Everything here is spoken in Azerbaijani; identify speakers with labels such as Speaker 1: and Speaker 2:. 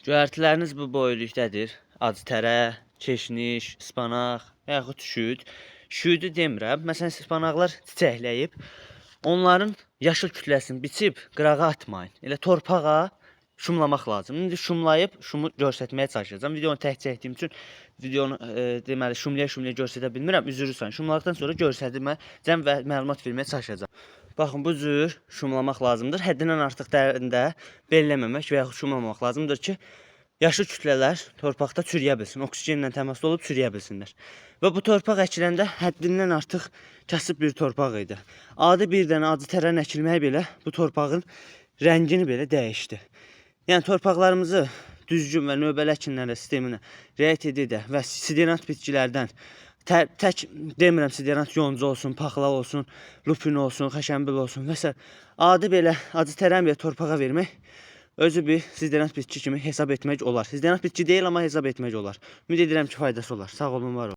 Speaker 1: Göyərtiləriniz bu boyluqdadır. Actərə, keşniş, ıspanaq və yaxud şüd. Şüdü demirəm. Məsələn, ıspanaqlar çiçəkləyib. Onların yaşıl kütləsini biçib qırağa atmayın. Elə torpağa şumlamaq lazım. İndi şumlayıb şumu göstərməyə çalışacağam. Videonu tək çəkdiyim üçün videonu deməli şumlaya göstərə bilmirəm. Üzrlüsən. Şumladıqdan sonra göstərməcəm və məlumat verməyə çalışacağam. Baxın, bu cür şumlamaq lazımdır. Həddindən artıq dərində belləməmək və yaxud şumlamamaq lazımdır ki, yaşıl kütlələr torpaqda çürüyə bilsin, oksigenlə təmasda olub çürüyə bilsinlər. Və bu torpaq əkiləndə həddindən artıq kasıb bir torpaq idi. Adi bir dənə acı tərən əkilməyi belə bu torpağın rəngini belə dəyişdi. Yəni torpaqlarımızı düzgün və növbəli əkinlərə sisteminə riayət edir və siderant bitkilərdən tək demirəm, siderant yonca olsun, paxla olsun, lupin olsun, xəşənbil olsun və s. adi belə acı tərən bir torpağa vermək özü bir siderant bitki kimi hesab etmək olar. Siderant bitki deyil, amma hesab etmək olar. Ümid edirəm ki, faydası olar. Sağ olun, var olun.